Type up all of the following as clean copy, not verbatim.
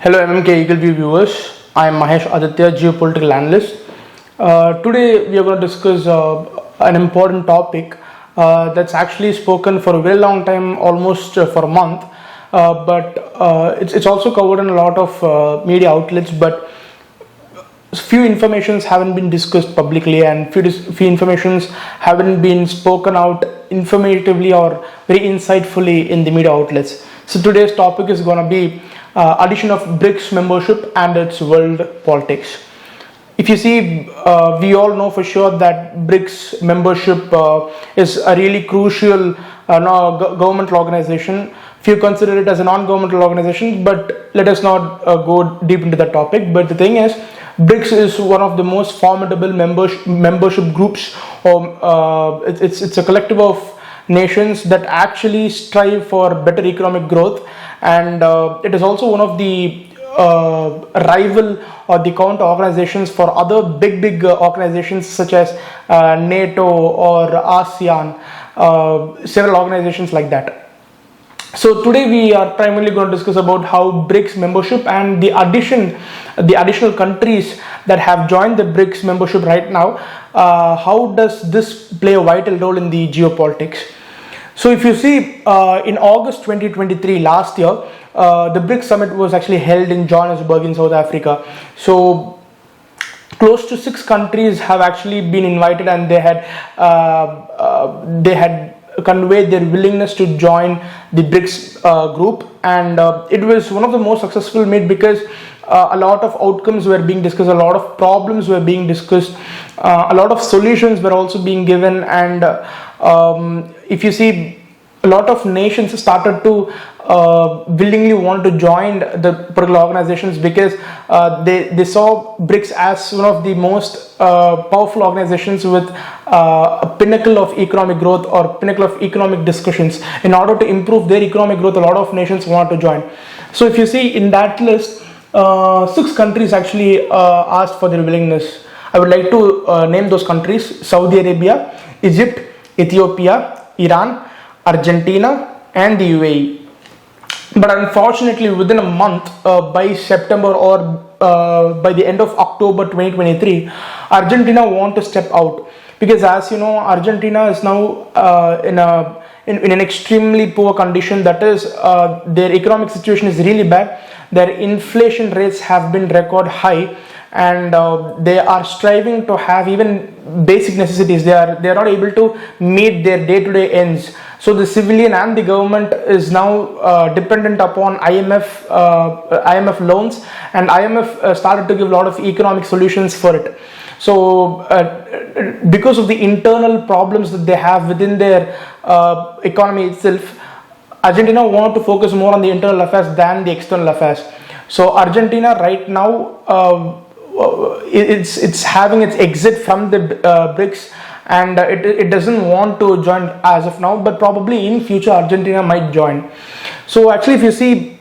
Hello MMK Eagle View viewers, I am Mahesh Adithya, geopolitical analyst. Today we are going to discuss an important topic that's actually spoken for a very long time, almost for a month, but it's also covered in a lot of media outlets, but few informations haven't been discussed publicly and few informations haven't been spoken out informatively or very insightfully in the media outlets. So today's topic is going to be addition of BRICS membership and its world politics. If you see, we all know for sure that BRICS membership is a really crucial governmental organization. Few consider it as a non-governmental organization, but let us not go deep into that topic. But the thing is, BRICS is one of the most formidable membership groups. It's a collective of nations that actually strive for better economic growth, and it is also one of the rival or the counter organizations for other big organizations such as NATO or ASEAN, several organizations like that. So today we are primarily going to discuss about how BRICS membership and the additional countries that have joined the BRICS membership right now, how does this play a vital role in the geopolitics. So if you see, in August 2023, last year, the BRICS summit was actually held in Johannesburg in South Africa. So close to 6 countries have actually been invited, and they had conveyed their willingness to join the BRICS group, and it was one of the most successful meet because a lot of outcomes were being discussed, a lot of problems were being discussed, a lot of solutions were also being given, and if you see, a lot of nations started to willingly want to join the particular organizations because they saw BRICS as one of the most powerful organizations with a pinnacle of economic growth or pinnacle of economic discussions. In order to improve their economic growth, a lot of nations want to join. So if you see in that list, 6 countries actually asked for their willingness. I would like to name those countries: Saudi Arabia, Egypt, Ethiopia, Iran, Argentina, and the UAE. But unfortunately, within a month, by September or by the end of October 2023, Argentina want to step out because, as you know, Argentina is now in an extremely poor condition. That is, their economic situation is really bad. Their inflation rates have been record high, and they are striving to have even basic necessities. They are not able to meet their day-to-day ends. So the civilian and the government is now dependent upon IMF loans, and IMF started to give a lot of economic solutions for it. So because of the internal problems that they have within their economy itself, Argentina want to focus more on the internal affairs than the external affairs. So Argentina right now, it's having its exit from the BRICS, and it doesn't want to join as of now, but probably in future Argentina might join. So actually, if you see,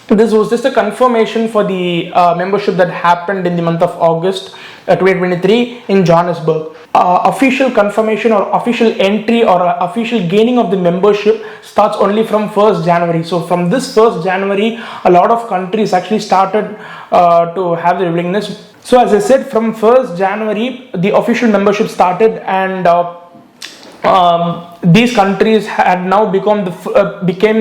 this was just a confirmation for the membership that happened in the month of August 2023 in Johannesburg. Official confirmation or official entry or official gaining of the membership starts only from 1st January. So from this 1st January, a lot of countries actually started to have their willingness. So as I said, from 1st January, the official membership started, and these countries had now became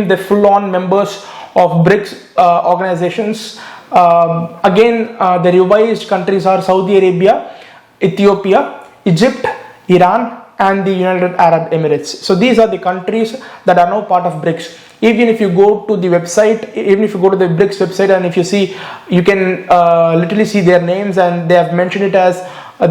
the full-on members of BRICS organizations. Again, the revised countries are Saudi Arabia, Ethiopia, Egypt, Iran, and the United Arab Emirates. So these are the countries that are now part of BRICS. Even if you go to the website, even if you go to the BRICS website, and if you see, you can literally see their names, and they have mentioned it as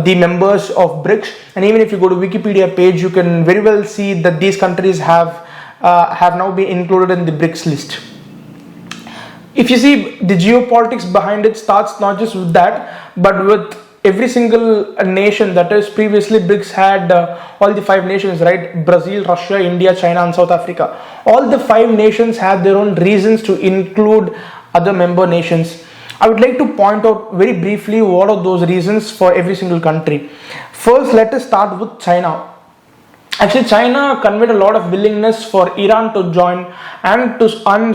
the members of BRICS. And even if you go to Wikipedia page, you can very well see that these countries have now been included in the BRICS list. If you see, the geopolitics behind it starts not just with that, but with every single nation. That is, previously BRICS had all the 5 nations, right? Brazil, Russia, India, China, and South Africa. All the 5 nations have their own reasons to include other member nations. I would like to point out very briefly what are those reasons for every single country. First, let us start with China. Actually, China conveyed a lot of willingness for Iran to join and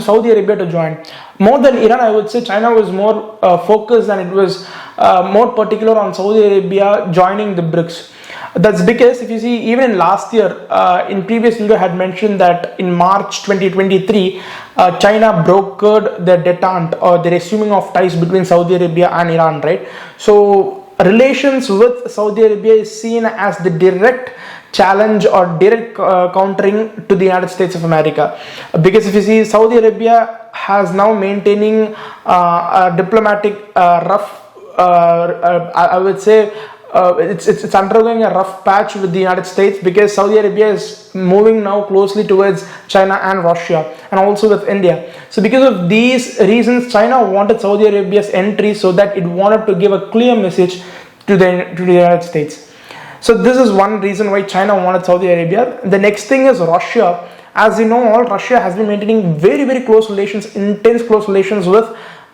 Saudi Arabia to join. More than Iran, I would say China was more focused, and it was more particular on Saudi Arabia joining the BRICS. That's because if you see, even in last year, in previous video, I had mentioned that in March 2023, China brokered the detente or the resuming of ties between Saudi Arabia and Iran, right? So relations with Saudi Arabia is seen as the direct challenge or direct countering to the United States of America, because if you see, Saudi Arabia has now maintaining a diplomatic I would say it's undergoing a rough patch with the United States, because Saudi Arabia is moving now closely towards China and Russia, and also with India. So because of these reasons, China wanted Saudi Arabia's entry so that it wanted to give a clear message to the United States. So this is one reason why China wanted Saudi Arabia. The next thing is Russia. As you know, all Russia has been maintaining very, very close relations, intense close relations with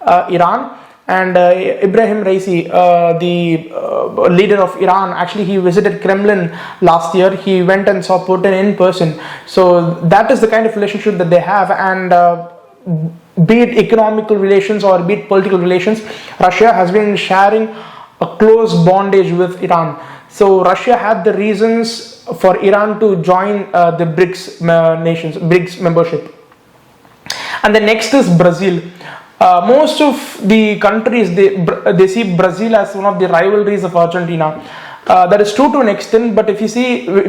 Iran. And Ibrahim Raisi, the leader of Iran, actually he visited Kremlin last year. He went and saw Putin in person. So that is the kind of relationship that they have. And be it economical relations or be it political relations, Russia has been sharing a close bondage with Iran. So Russia had the reasons for Iran to join the BRICS nations, BRICS membership. And the next is Brazil. Most of the countries, they see Brazil as one of the rivalries of Argentina. That is true to an extent, but if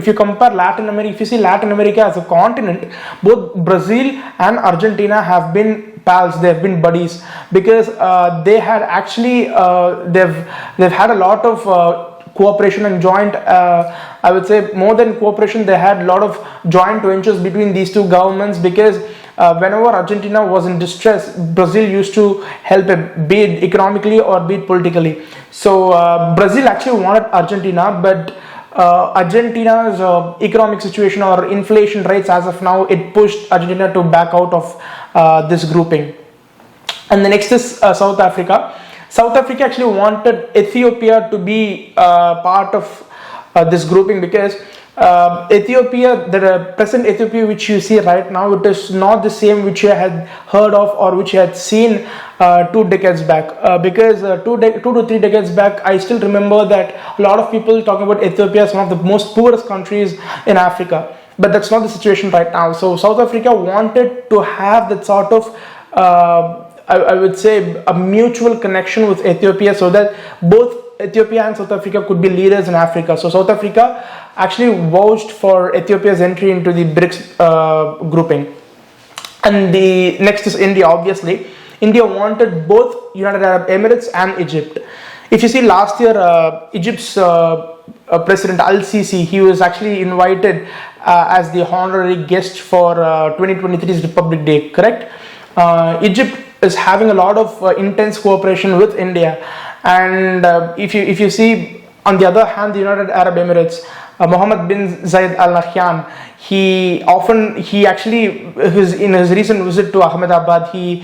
you compare Latin America, if you see Latin America as a continent, both Brazil and Argentina have been pals, they have been buddies, because they had actually they've had a lot of cooperation and joint, I would say more than cooperation, they had a lot of joint ventures between these two governments, because whenever Argentina was in distress, Brazil used to help it, be it economically or be it politically. So Brazil actually wanted Argentina, but Argentina's economic situation or inflation rates as of now, it pushed Argentina to back out of this grouping. And the next is South Africa. South Africa actually wanted Ethiopia to be part of this grouping, because Ethiopia, the present Ethiopia which you see right now, it is not the same which you had heard of or which you had seen 2 decades back. Because 2 to 3 decades back, I still remember that a lot of people talking about Ethiopia as one of the most poorest countries in Africa. But that's not the situation right now. So South Africa wanted to have that sort of I would say a mutual connection with Ethiopia, so that both Ethiopia and South Africa could be leaders in Africa. So South Africa actually vouched for Ethiopia's entry into the BRICS grouping. And the next is India, obviously. India wanted both United Arab Emirates and Egypt. If you see last year, Egypt's President Al-Sisi, he was actually invited as the honorary guest for 2023's Republic Day, correct? Egypt is having a lot of intense cooperation with India, and if you see, on the other hand, the United Arab Emirates, Mohammed bin Zayed Al Nahyan, in his recent visit to Ahmedabad, he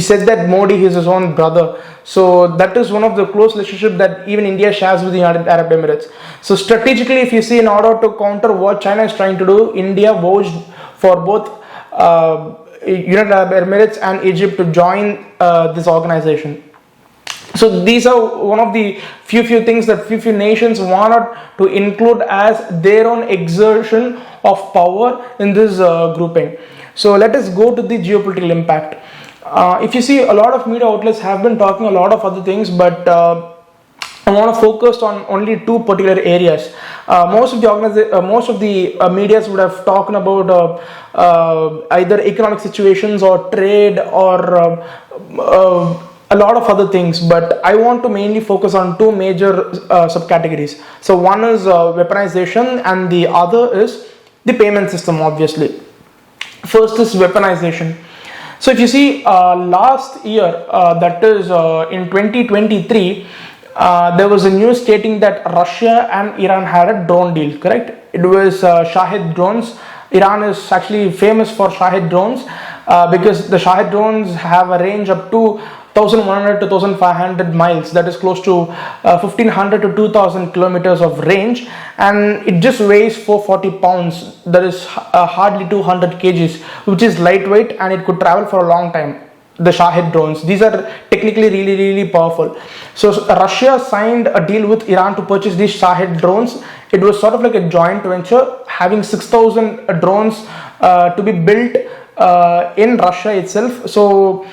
said that Modi is his own brother. So that is one of the close relationship that even India shares with the United Arab Emirates. So strategically, if you see, in order to counter what China is trying to do, India vouched for both United Arab Emirates and Egypt to join this organization. So these are one of the few things that few nations wanted to include as their own exertion of power in this grouping. So let us go to the geopolitical impact. If you see, a lot of media outlets have been talking a lot of other things, but I want to focus on only 2 particular areas. Most of the medias would have talked about either economic situations or trade or a lot of other things, but I want to mainly focus on 2 major subcategories. So one is weaponization and the other is the payment system, obviously. First is weaponization. So if you see, last year, that is in 2023, there was a news stating that Russia and Iran had a drone deal, correct? It was Shahid drones. Iran is actually famous for Shahid drones because the Shahid drones have a range up to 1100 to 1500 miles, that is close to 1500 to 2000 kilometers of range, and it just weighs 440 pounds, that is hardly 200 kgs, which is lightweight, and it could travel for a long time. The Shahid drones, these are technically really powerful. So Russia signed a deal with Iran to purchase these Shahid drones. It was sort of like a joint venture, having 6,000 drones to be built in Russia itself. So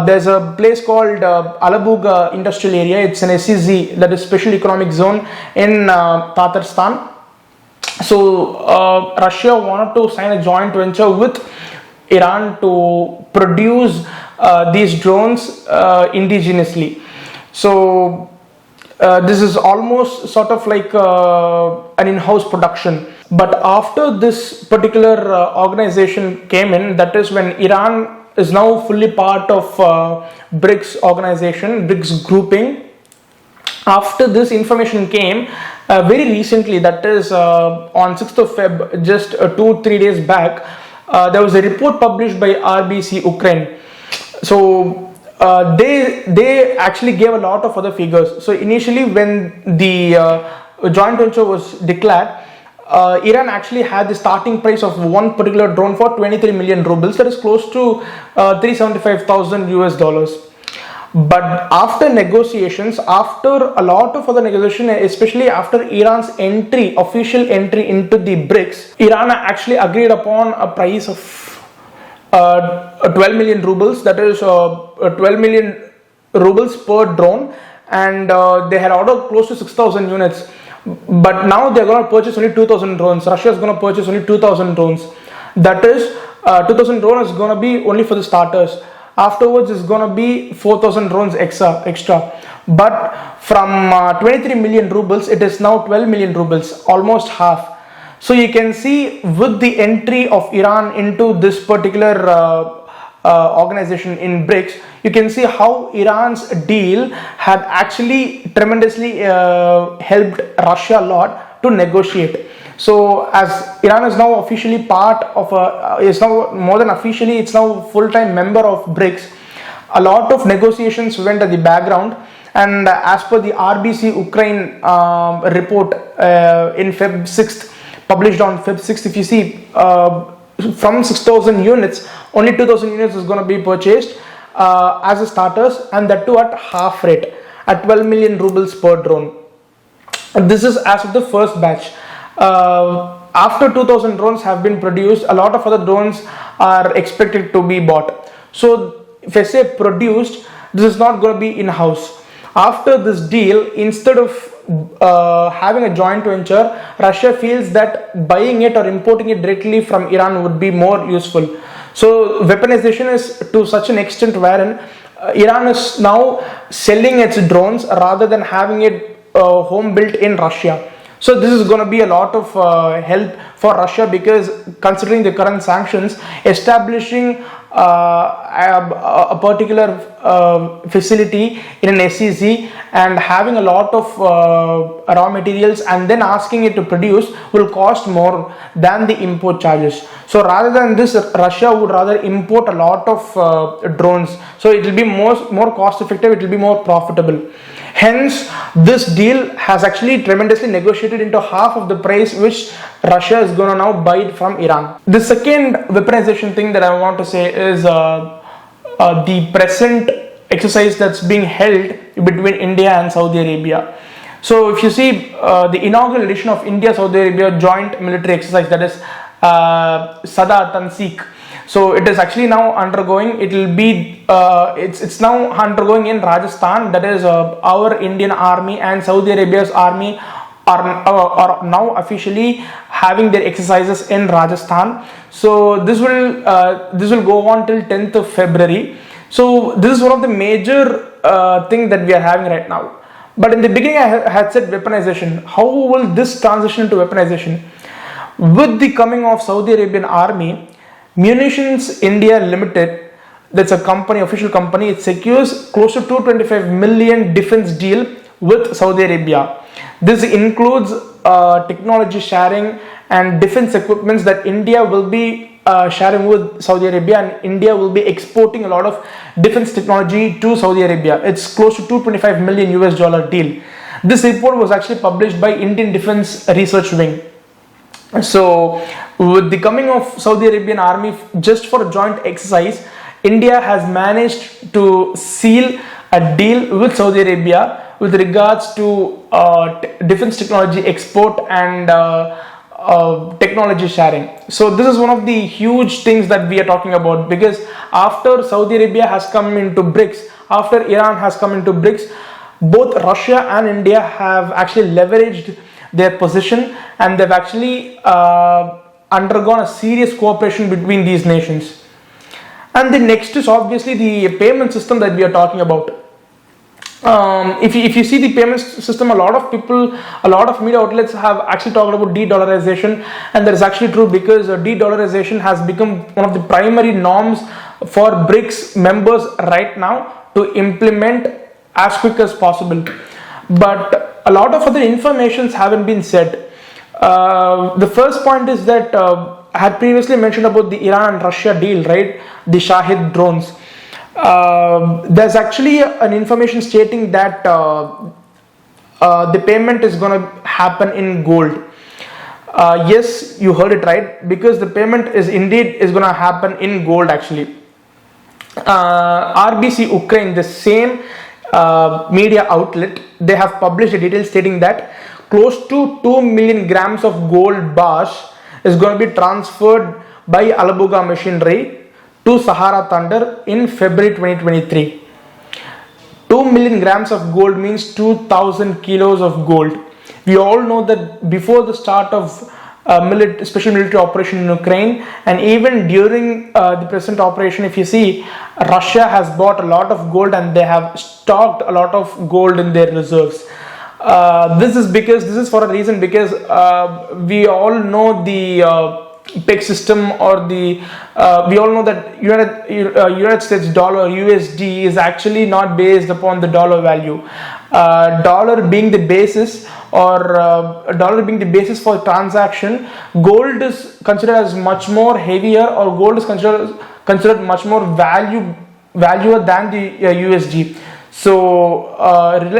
there's a place called Alabuga Industrial Area. It's an SEZ, that is Special Economic Zone, in Tatarstan. So Russia wanted to sign a joint venture with Iran to produce these drones indigenously. So this is almost sort of like an in-house production. But after this particular organization came in, that is when Iran is now fully part of BRICS organization, BRICS grouping. After this information came, very recently, that is on 6th of Feb, just 2-3 days back, there was a report published by RBC Ukraine. So they actually gave a lot of other figures. So initially, when the joint venture was declared, Iran actually had the starting price of one particular drone for 23 million rubles, that is close to 375,000 US dollars. But after negotiations, after a lot of other negotiation, especially after Iran's official entry into the BRICS, Iran actually agreed upon a price of 12 million rubles, that is 12 million rubles per drone, and they had ordered close to 6,000 units. But now they're going to purchase only 2,000 drones. Russia is going to purchase only 2,000 drones. That is 2,000 drones is going to be only for the starters. Afterwards, it's going to be 4,000 drones extra. But from 23 million rubles, it is now 12 million rubles, almost half. So you can see, with the entry of Iran into this particular organization in BRICS, you can see how Iran's deal had actually tremendously helped Russia a lot to negotiate. So as Iran is now officially part of is now more than officially, it's now full-time member of BRICS, a lot of negotiations went at the background. And as per the RBC Ukraine report in Feb 6th, published on Feb 6th, if you see, from 6,000 units, only 2,000 units is going to be purchased as a starters, and that too at half rate, at 12 million rubles per drone. This is as of the first batch. After 2,000 drones have been produced, a lot of other drones are expected to be bought. So if I say produced, this is not going to be in-house. After this deal, instead of having a joint venture, Russia feels that buying it or importing it directly from Iran would be more useful. So weaponization is to such an extent wherein Iran is now selling its drones rather than having it home built in Russia. So this is going to be a lot of help for Russia, because considering the current sanctions, establishing a particular facility in an SEZ and having a lot of raw materials and then asking it to produce will cost more than the import charges. So rather than this, Russia would rather import a lot of drones. So it will be more cost effective, it will be more profitable. Hence, this deal has actually tremendously negotiated into half of the price which Russia is going to now buy it from Iran. The second weaponization thing that I want to say is the present exercise that's being held between India and Saudi Arabia. So if you see the inaugural edition of India-Saudi Arabia joint military exercise, that is Sada Tansik. So it is actually now undergoing, it will be, it's now undergoing in Rajasthan, that is our Indian army and Saudi Arabia's army are now officially having their exercises in Rajasthan. So this will go on till 10th of February. So this is one of the major thing that we are having right now. But in the beginning I had said weaponization. How will this transition to weaponization? With the coming of Saudi Arabian army, Munitions India Limited, that's a company, official company, it secures close to 225 million defense deal with Saudi Arabia. This includes technology sharing and defense equipments that India will be sharing with Saudi Arabia, and India will be exporting a lot of defense technology to Saudi Arabia. It's close to 225 million US dollar deal. This report was actually published by Indian Defense Research Wing. So, with the coming of Saudi Arabian army just for a joint exercise, India has managed to seal a deal with Saudi Arabia with regards to defense technology export and technology sharing. So this is one of the huge things that we are talking about, because after Saudi Arabia has come into BRICS, after Iran has come into BRICS, both Russia and India have actually leveraged their position, and they've actually undergone a serious cooperation between these nations. And the next is obviously the payment system that we are talking about. If you see the payment system, a lot of people, a lot of media outlets have actually talked about de-dollarization, and that is actually true, because de-dollarization has become one of the primary norms for BRICS members right now to implement as quick as possible. But a lot of other informations haven't been said. The first point is that I had previously mentioned about the Iran and Russia deal, right? The Shahid drones. There's actually an information stating that the payment is going to happen in gold. Yes, you heard it right, because the payment is going to happen in gold actually. RBC Ukraine, the same media outlet, they have published a detail stating that close to 2 million grams of gold bars is going to be transferred by Alabuga machinery to Sahara Thunder in February 2023. 2 million grams of gold means 2,000 kilos of gold. We all know that before the start of special military operation in Ukraine, and even during the present operation, if you see, Russia has bought a lot of gold and they have stocked a lot of gold in their reserves. This is for a reason, because we all know the peg system, or the we all know that United States dollar USD is actually not based upon the dollar value. Dollar being the basis, or dollar being the basis for transaction, gold is considered as much more heavier, or gold is considered much more valuer than the USD. So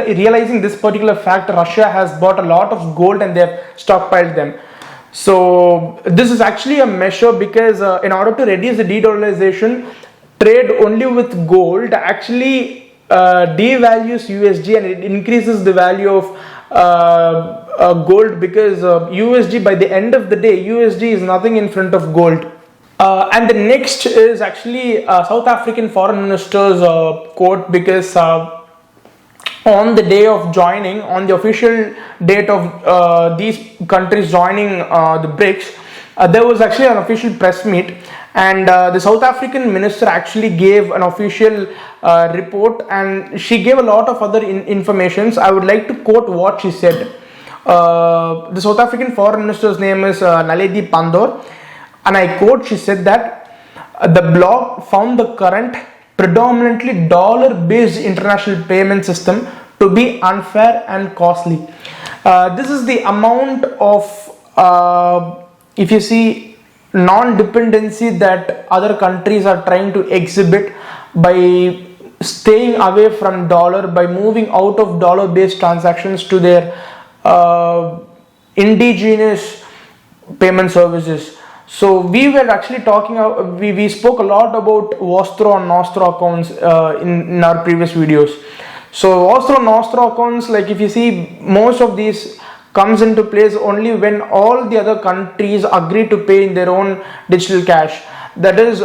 realizing this particular fact, Russia has bought a lot of gold and they have stockpiled them. So this is actually a measure, because in order to reduce the de-dollarization, trade only with gold actually devalues USD, and it increases the value of gold, because USD, by the end of the day, USD is nothing in front of gold. And the next is actually South African foreign minister's quote, because on the day of joining, on the official date of these countries joining the BRICS, there was actually an official press meet, and the South African minister actually gave an official report, and she gave a lot of other informations. I would like to quote what she said. The South African foreign minister's name is Naledi Pandor, and I quote, she said that the blog found the current predominantly dollar-based international payment system to be unfair and costly. This is the amount of, if you see, non-dependency that other countries are trying to exhibit by staying away from dollar, by moving out of dollar-based transactions to their indigenous payment services. So we were actually talking, we spoke a lot about Vostro and Nostro accounts in our previous videos. So Vostro and Nostro accounts, like if you see, most of these comes into place only when all the other countries agree to pay in their own digital cash. That is,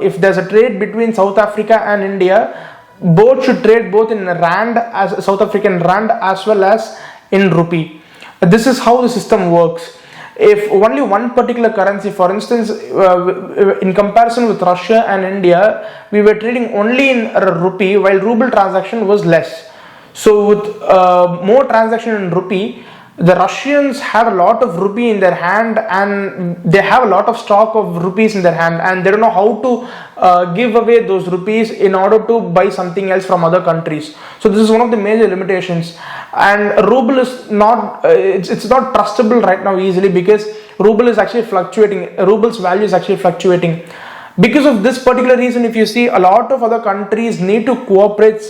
if there's a trade between South Africa and India, both should trade both in Rand, as South African Rand, as well as in Rupee. This is how the system works. If only one particular currency, for instance, in comparison with Russia and India, we were trading only in Rupee, while ruble transaction was less. So with more transaction in Rupee, the Russians had a lot of rupee in their hand, and they have a lot of stock of rupees in their hand, and they don't know how to give away those rupees in order to buy something else from other countries. So this is one of the major limitations. And ruble is not it's not trustable right now easily, because ruble is actually fluctuating. Ruble's value is actually fluctuating. Because of this particular reason, if you see, a lot of other countries need to cooperate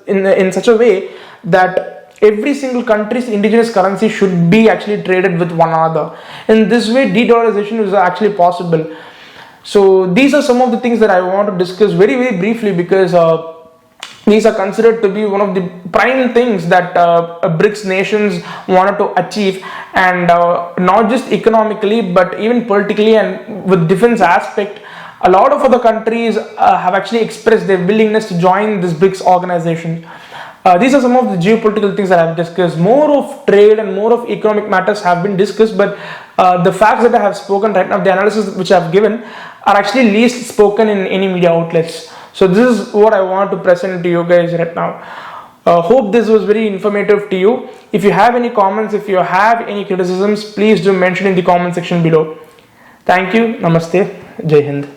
in such a way that every single country's indigenous currency should be actually traded with one another. In this way, de-dollarization is actually possible. So these are some of the things that I want to discuss very, very briefly, because these are considered to be one of the prime things that BRICS nations wanted to achieve, and not just economically but even politically and with defense aspect. A lot of other countries have actually expressed their willingness to join this BRICS organization. These are some of the geopolitical things that I have discussed. More of trade and more of economic matters have been discussed, but the facts that I have spoken right now, the analysis which I have given, are actually least spoken in any media outlets. So this is what I want to present to you guys right now. Hope this was very informative to you. If you have any comments, if you have any criticisms, please do mention in the comment section below. Thank you. Namaste. Jai Hind.